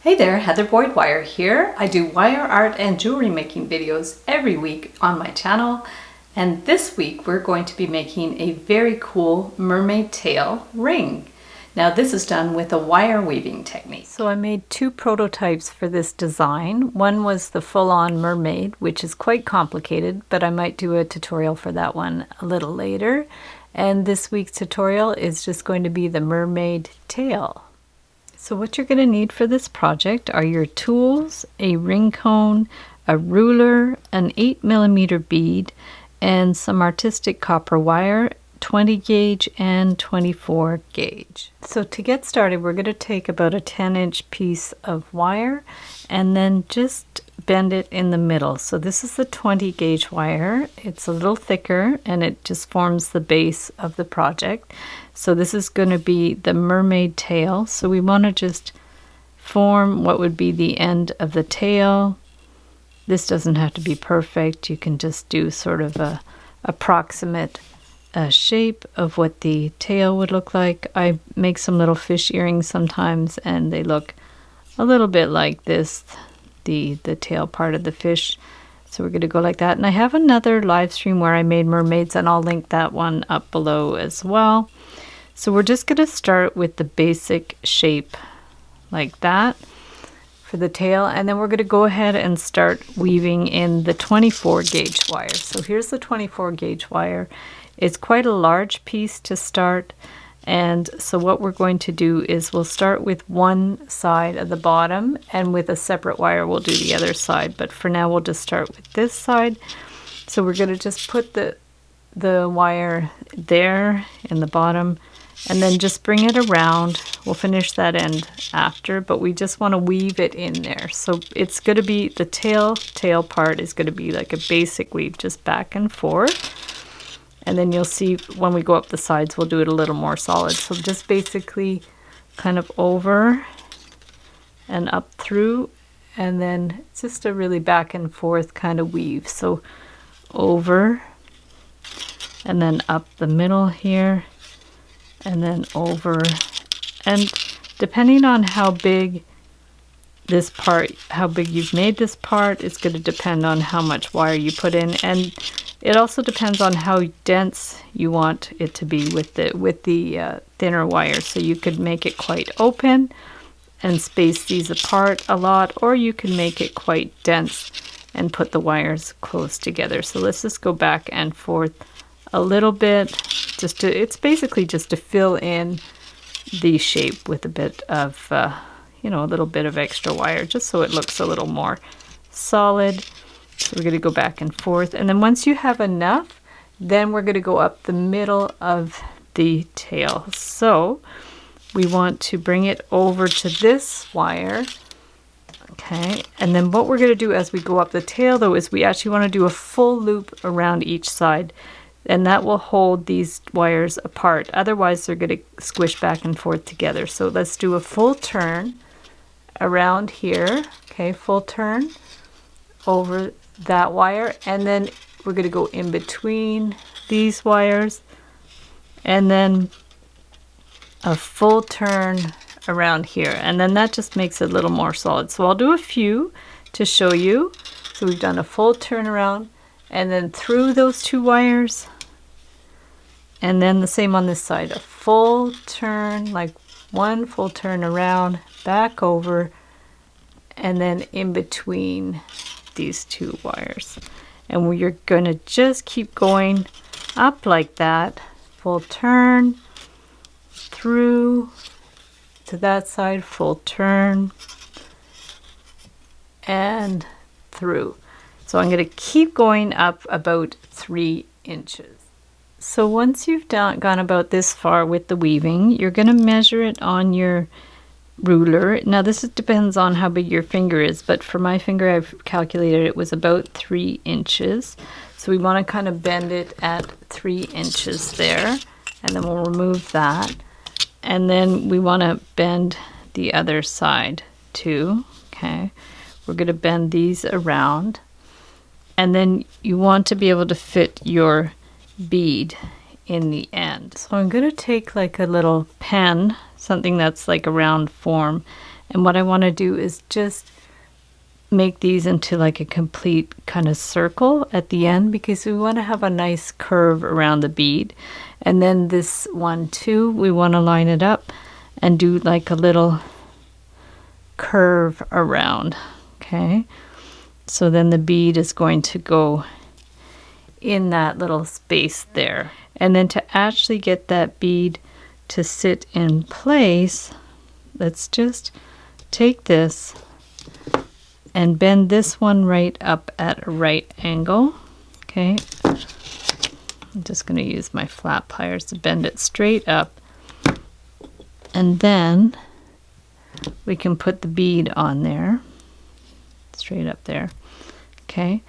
Hey there, Heather Boyd Wire here. I do wire art and jewelry making videos every week on my channel, and this week we're going to be making a very cool mermaid tail ring. Now this is done with a wire weaving technique. So I made two prototypes for this design. One was the full-on mermaid, which is quite complicated, but I might do a tutorial for that one a little later. And this week's tutorial is just going to be the mermaid tail. So what you're going to need for this project are your tools, a ring cone, a ruler, an 8mm bead, and some artistic copper wire, 20 gauge and 24 gauge. So to get started, we're going to take about a 10-inch piece of wire and then just bend it in the middle. So this is the 20 gauge wire. It's a little thicker and it just forms the base of the project. So this is going to be the mermaid tail. So we want to just form what would be the end of the tail. This doesn't have to be perfect. You can just do sort of a approximate shape of what the tail would look like. I make some little fish earrings sometimes and they look a little bit like this, the tail part of the fish. So we're going to go like that. And I have another live stream where I made mermaids and I'll link that one up below as well. So we're just going to start with the basic shape like that for the tail, and then we're going to go ahead and start weaving in the 24 gauge wire. So here's the 24 gauge wire. It's quite a large piece to start, and so what we're going to do is we'll start with one side of the bottom, and with a separate wire we'll do the other side, but for now we'll just start with this side. So we're going to just put the wire there in the bottom, and then just bring it around. We'll finish that end after, but we just want to weave it in there. So it's going to be the tail part is going to be like a basic weave, just back and forth. And then you'll see when we go up the sides, we'll do it a little more solid. So just basically kind of over and up through, and then it's just a really back and forth kind of weave. So over and then up the middle here, and then over, and depending on how big this part, how big you've made this part, it's going to depend on how much wire you put in, and it also depends on how dense you want it to be with the thinner wire. So you could make it quite open and space these apart a lot, or you can make it quite dense and put the wires close together. So let's just go back and forth a little bit, just to, it's basically just to fill in the shape with a bit of, you know, a little bit of extra wire, just so it looks a little more solid. So we're going to go back and forth, and then once you have enough, then we're going to go up the middle of the tail. So we want to bring it over to this wire. Okay, and then what we're going to do as we go up the tail though is we actually want to do a full loop around each side, and that will hold these wires apart. Otherwise they're going to squish back and forth together. So let's do a full turn around here. Okay, full turn over that wire, and then we're going to go in between these wires, and then a full turn around here, and then that just makes it a little more solid. So I'll do a few to show you. So we've done a full turn around, and then through those two wires, and then the same on this side, a full turn, like one full turn around, back over, and then in between these two wires. And we're going to just keep going up like that, full turn through to that side, full turn and through. So I'm going to keep going up about 3 inches. So once you've gone about this far with the weaving, you're going to measure it on your ruler. Now this depends on how big your finger is, but for my finger I've calculated it was about 3 inches. So we want to kind of bend it at 3 inches there, and then we'll remove that, and then we want to bend the other side too. Okay, we're going to bend these around, and then you want to be able to fit your bead in the end. So I'm going to take like a little pen, something that's like a round form, And what I want to do is just make these into like a complete kind of circle at the end, because we want to have a nice curve around the bead. And then this one too, we want to line it up and do like a little curve around. Okay, so then the bead is going to go in that little space there. And then to actually get that bead to sit in place, let's just take this and bend this one right up at a right angle. Okay, I'm just going to use my flat pliers to bend it straight up, and then we can put the bead on there, straight up there. Okay,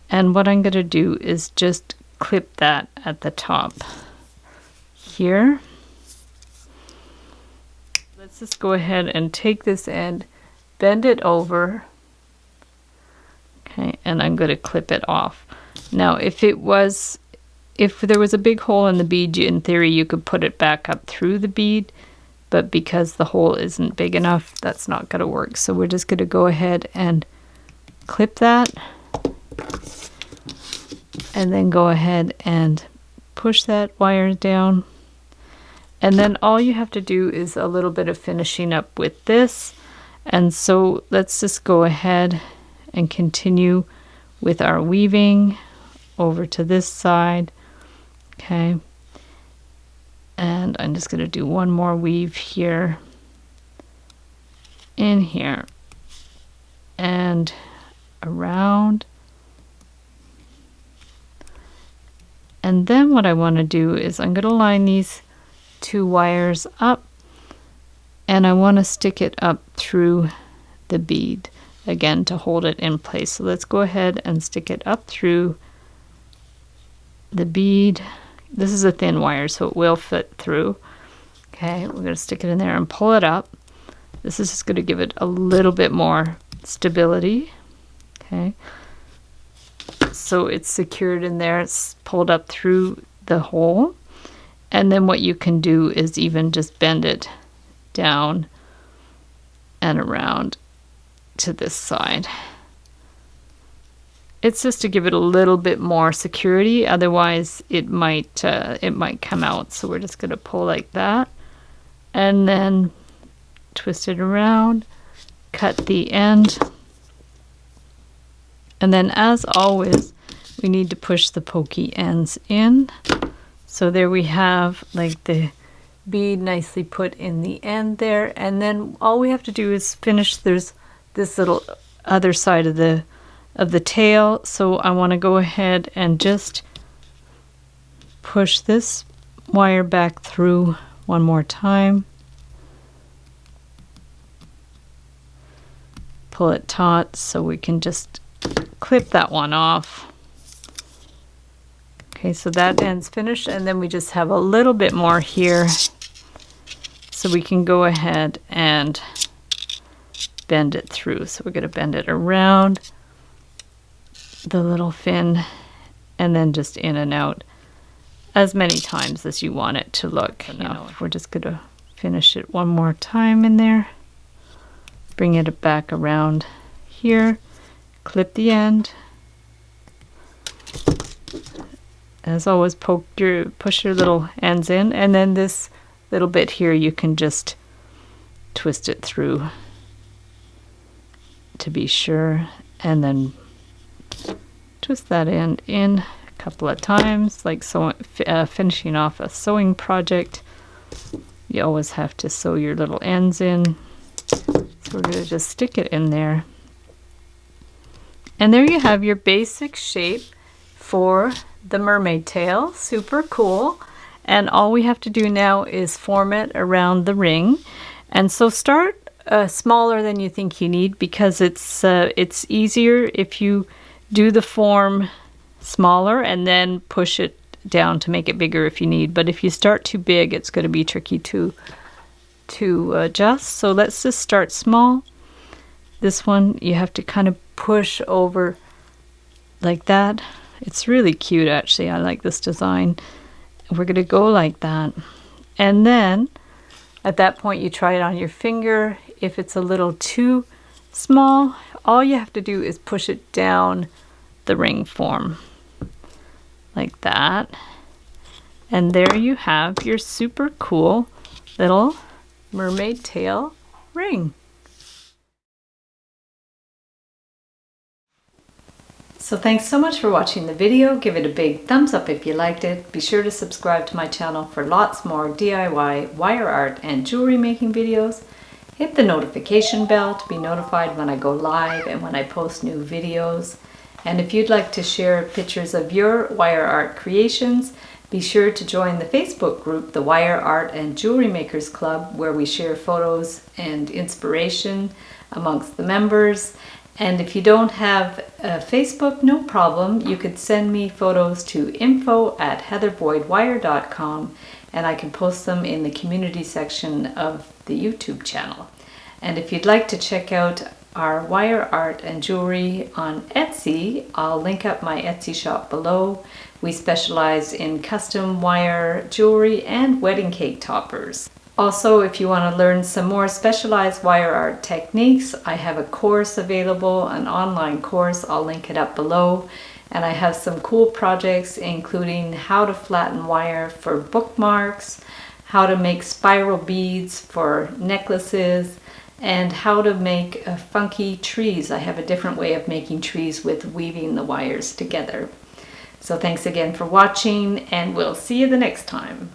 and what I'm going to do is just clip that at the top here. Let's just go ahead and take this end, bend it over. Okay, and I'm going to clip it off. Now, if there was a big hole in the bead, in theory you could put it back up through the bead, but because the hole isn't big enough, that's not going to work. So we're just going to go ahead and clip that, and then go ahead and push that wire down. And then all you have to do is a little bit of finishing up with this. And so let's just go ahead and continue with our weaving over to this side. Okay, and I'm just going to do one more weave here, in here, and around. And then what I want to do is I'm going to line these two wires up, and I want to stick it up through the bead again to hold it in place. So let's go ahead and stick it up through the bead. This is a thin wire, so it will fit through. Okay, we're going to stick it in there and pull it up. This is just going to give it a little bit more stability. Okay, so it's secured in there, it's pulled up through the hole. And then what you can do is even just bend it down and around to this side. It's just to give it a little bit more security, otherwise it might come out. So we're just going to pull like that, and then twist it around, cut the end, and then as always we need to push the pokey ends in. So there we have like the bead nicely put in the end there, and then all we have to do is finish. There's this little other side of the tail, so I want to go ahead and just push this wire back through one more time, pull it taut so we can just clip that one off. Okay, so that end's finished, and then we just have a little bit more here, so we can go ahead and bend it through. So we're going to bend it around the little fin, and then just in and out as many times as you want it to look. We're just going to finish it one more time in there, bring it back around here, clip the end. As always, push your little ends in, and then this little bit here you can just twist it through to be sure, and then twist that end in a couple of times, like so. Finishing off a sewing project, you always have to sew your little ends in. So we're going to just stick it in there, and there you have your basic shape for the mermaid tail. Super cool. And all we have to do now is form it around the ring. And so start smaller than you think you need, because it's easier if you do the form smaller and then push it down to make it bigger if you need. But if you start too big, it's going to be tricky to adjust. So let's just start small. This one you have to kind of push over like that. It's really cute, actually. I like this design. We're going to go like that. And then at that point you try it on your finger. if it's a little too small, all you have to do is push it down the ring form like that. And there you have your super cool little mermaid tail ring. So thanks so much for watching the video. Give it a big thumbs up if you liked it. Be sure to subscribe to my channel for lots more DIY wire art and jewelry making videos. Hit the notification bell to be notified when I go live and when I post new videos. And if you'd like to share pictures of your wire art creations, be sure to join the Facebook group, the Wire Art and Jewelry Makers Club, where we share photos and inspiration amongst the members. And if you don't have Facebook, no problem. You could send me photos to info@heatherboydwire.com and I can post them in the community section of the YouTube channel. And if you'd like to check out our wire art and jewelry on Etsy, I'll link up my Etsy shop below. We specialize in custom wire jewelry and wedding cake toppers. Also, if you want to learn some more specialized wire art techniques, I have a course available, an online course. I'll link it up below. And I have some cool projects, including how to flatten wire for bookmarks, how to make spiral beads for necklaces, and how to make funky trees. I have a different way of making trees with weaving the wires together. So thanks again for watching, and we'll see you the next time.